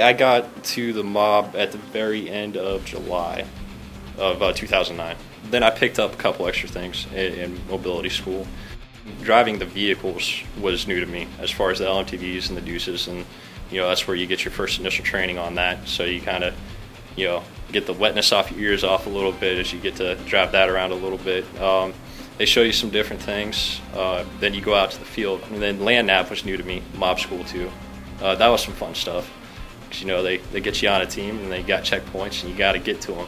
I got to the mob at the very end of July of 2009. Then I picked up a couple extra things in mobility school. Driving the vehicles was new to me, as far as the LMTVs and the Deuces, and that's where you get your first initial training on that. So you kind of get the wetness off your ears off a little bit as you get to drive that around a little bit. They show you some different things. Then you go out to the field, and then land nav was new to me, mob school too. That was some fun stuff, because they get you on a team and they got checkpoints and you got to get to them.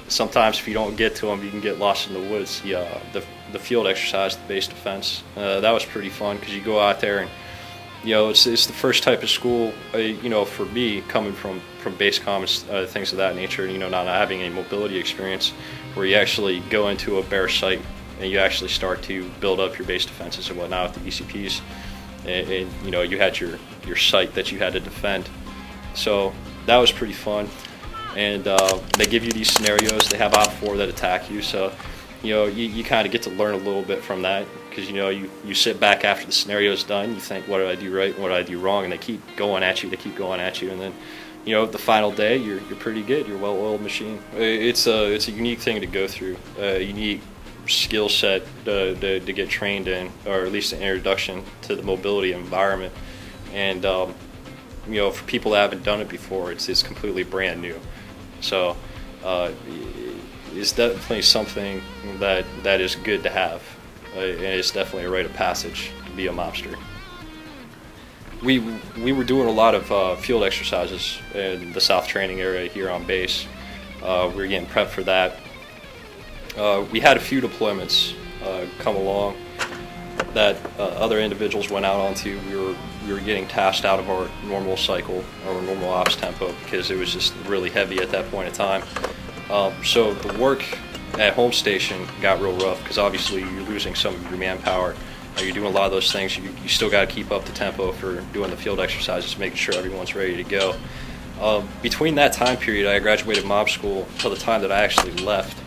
Sometimes if you don't get to them, you can get lost in the woods. The field exercise, the base defense, that was pretty fun, because you go out there and it's the first type of school, for me, coming from base comms, things of that nature, not having any mobility experience, where you actually go into a bare site and you actually start to build up your base defenses and whatnot with the ECPs, and you had your site that you had to defend. So that was pretty fun, and they give you these scenarios. They have Op4 that attack you, so you kind of get to learn a little bit from that, because you sit back after the scenario's done, you think, what did I do right, what did I do wrong, and they keep going at you, and then the final day you're pretty good, you're a well-oiled machine. It's a unique thing to go through, a unique skill set to get trained in, or at least an introduction to the mobility environment. And for people that haven't done it before, it's completely brand new. So it's definitely something that is good to have, and it's definitely a rite of passage to be a mobster. We were doing a lot of field exercises in the South training area here on base. We were getting prepped for that. We had a few deployments come along that other individuals went out onto. We were getting tasked out of our normal cycle, our normal ops tempo, because it was just really heavy at that point in time. So the work at home station got real rough, because obviously you're losing some of your manpower. You're doing a lot of those things. You still got to keep up the tempo for doing the field exercises, making sure everyone's ready to go. Between that time period, I graduated mob school till the time that I actually left.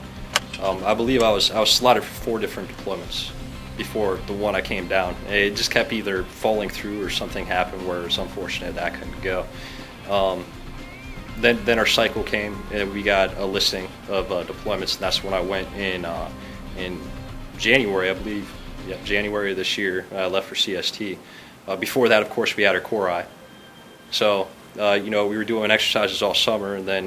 I believe I was slotted for 4 different deployments before the one I came down. It just kept either falling through or something happened where it was unfortunate that I couldn't go. Then our cycle came, and we got a listing of deployments, and that's when I went in January, I believe. Yeah, January of this year, I left for CST. Before that, of course, we had our Core Eye. So, we were doing exercises all summer, and then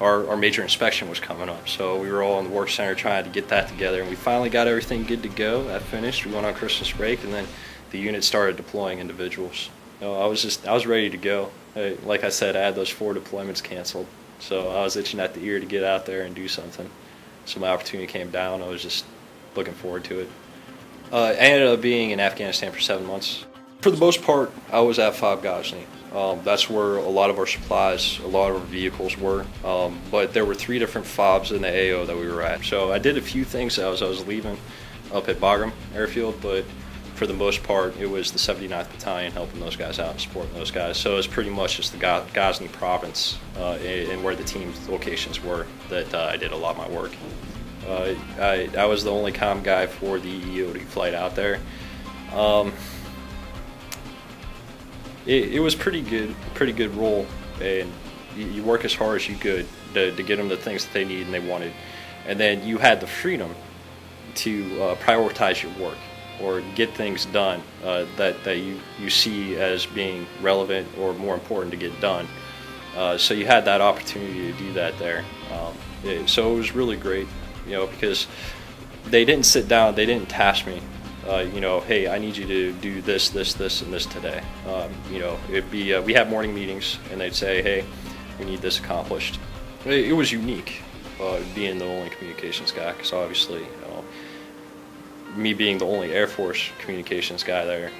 our major inspection was coming up. So we were all in the work center trying to get that together, and we finally got everything good to go. That finished. We went on Christmas break, and then the unit started deploying individuals. I was ready to go. Like I said, I had those 4 deployments canceled, so I was itching at the ear to get out there and do something. So my opportunity came down. I was just looking forward to it. I ended up being in Afghanistan for 7 months. For the most part, I was at FOB Ghazni. That's where a lot of our supplies, a lot of our vehicles were. But there were 3 different FOBs in the AO that we were at. So I did a few things as I was leaving up at Bagram Airfield, but for the most part, it was the 79th Battalion helping those guys out and supporting those guys. So it was pretty much just the Ghazni province and where the team's locations were that I did a lot of my work. I was the only comm guy for the EOD flight out there. It was pretty good role, and you work as hard as you could to get them the things that they need and they wanted, and then you had the freedom to prioritize your work or get things done that you see as being relevant or more important to get done. So you had that opportunity to do that there. So it was really great, because they didn't sit down, they didn't task me. Hey, I need you to do this, this, and this today. It'd be we have morning meetings, and they'd say, hey, we need this accomplished. It was unique, being the only communications guy, because obviously, me being the only Air Force communications guy there,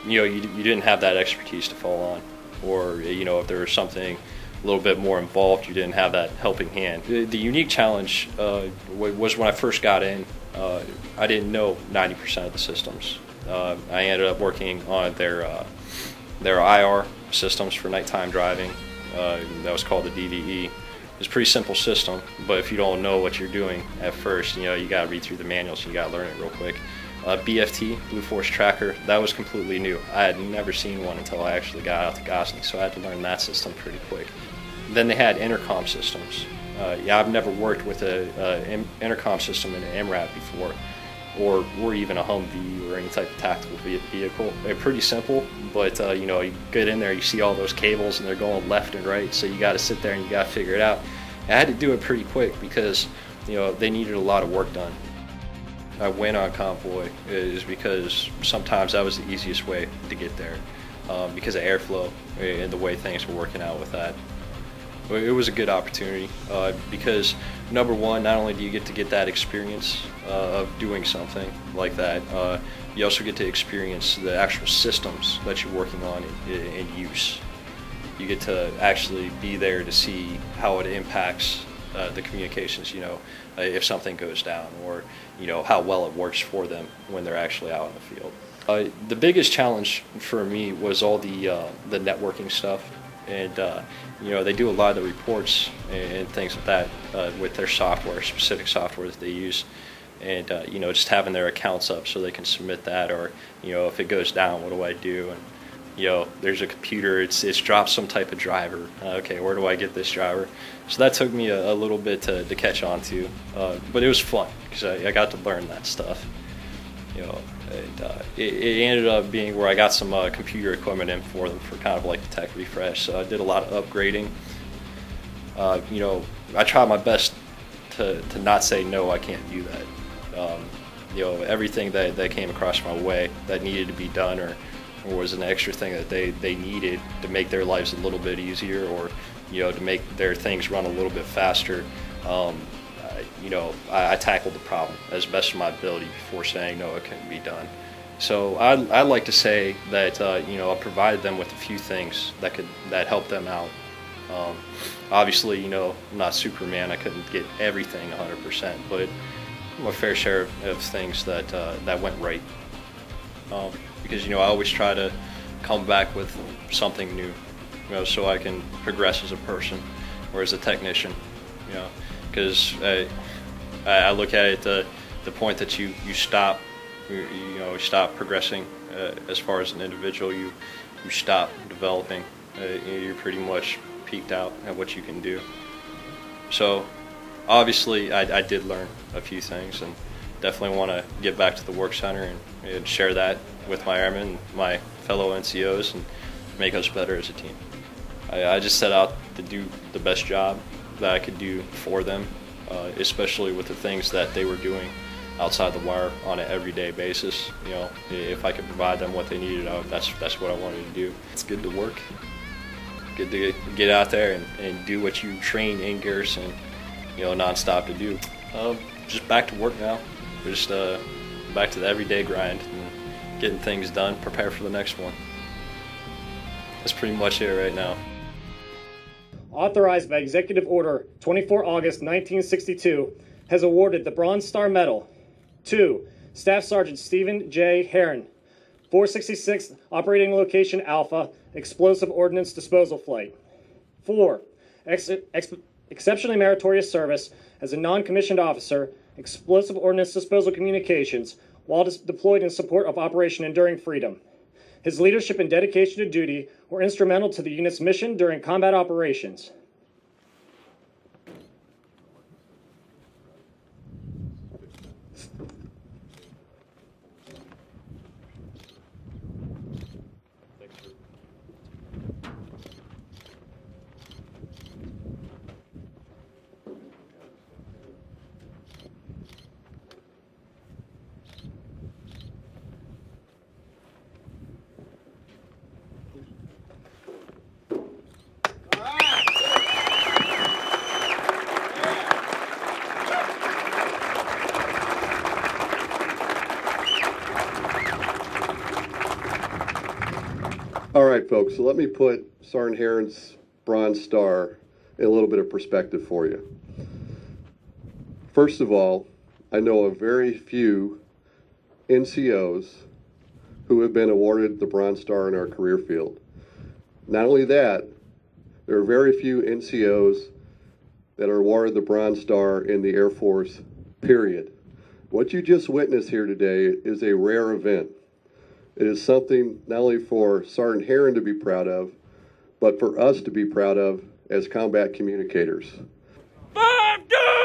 you didn't have that expertise to fall on, or if there was something a little bit more involved, you didn't have that helping hand. The unique challenge was when I first got in, I didn't know 90% of the systems. I ended up working on their IR systems for nighttime driving. That was called the DVE. It's a pretty simple system, but if you don't know what you're doing at first, you got to read through the manuals, you got to learn it real quick. BFT, Blue Force Tracker, that was completely new. I had never seen one until I actually got out to Gosney, so I had to learn that system pretty quick. Then they had intercom systems. Yeah, I've never worked with an intercom system in an MRAP before, or even a Humvee or any type of tactical vehicle. They're pretty simple, but you know, you get in there, you see all those cables and they're going left and right, so you got to sit there and you got to figure it out. I had to do it pretty quick because, you know, they needed a lot of work done. I went on convoy is because sometimes that was the easiest way to get there because of airflow and the way things were working out with that. It was a good opportunity because, number one, not only do you get to get that experience of doing something like that, you also get to experience the actual systems that you're working on in use. You get to actually be there to see how it impacts the communications, you know, if something goes down, or, you know, how well it works for them when they're actually out in the field. The biggest challenge for me was all the networking stuff, and you know, they do a lot of the reports and things like that with their software, specific software that they use, and you know, just having their accounts up so they can submit that, or, you know, if it goes down, what do I do? And, you know, there's a computer, it's dropped some type of driver. Okay, where do I get this driver? So that took me a little bit to catch on to, but it was fun because I got to learn that stuff. You know, and it ended up being where I got some computer equipment in for them for kind of like the tech refresh. So I did a lot of upgrading. You know, I tried my best to not say no, I can't do that. You know, everything that came across my way that needed to be done, or was an extra thing that they needed to make their lives a little bit easier, or, you know, to make their things run a little bit faster. You know, I tackled the problem as best of my ability before saying no, it couldn't be done. So I like to say that you know, I provided them with a few things that helped them out. Obviously, you know, I'm not Superman. I couldn't get everything 100%, but my fair share of things that went right. Because, you know, I always try to come back with something new, you know, so I can progress as a person or as a technician, you know, because I look at it the point that you stop, you know, stop progressing as far as an individual, you stop developing, you're pretty much peaked out at what you can do. So obviously I did learn a few things, and definitely want to get back to the work center and share that with my airmen and my fellow NCOs and make us better as a team. I just set out to do the best job that I could do for them, especially with the things that they were doing outside the wire on an everyday basis. You know, if I could provide them what they needed, that's what I wanted to do. It's good to work, good to get out there and do what you train in garrison, you know, nonstop to do. Just back to work now. We're just back to the everyday grind and getting things done, prepare for the next one. That's pretty much it right now. Authorized by Executive Order 24 August 1962, has awarded the Bronze Star Medal to Staff Sergeant Stephen J. Herron, 466th Operating Location Alpha, Explosive Ordnance Disposal Flight. 4. Exceptionally meritorious service as a non-commissioned officer, Explosive Ordnance Disposal Communications, while deployed in support of Operation Enduring Freedom. His leadership and dedication to duty were instrumental to the unit's mission during combat operations. All right, folks, so let me put Sergeant Herron's Bronze Star in a little bit of perspective for you. First of all, I know of very few NCOs who have been awarded the Bronze Star in our career field. Not only that, there are very few NCOs that are awarded the Bronze Star in the Air Force, period, What you just witnessed here today is a rare event. It is something not only for Sergeant Herron to be proud of, but for us to be proud of as combat communicators. 5-2!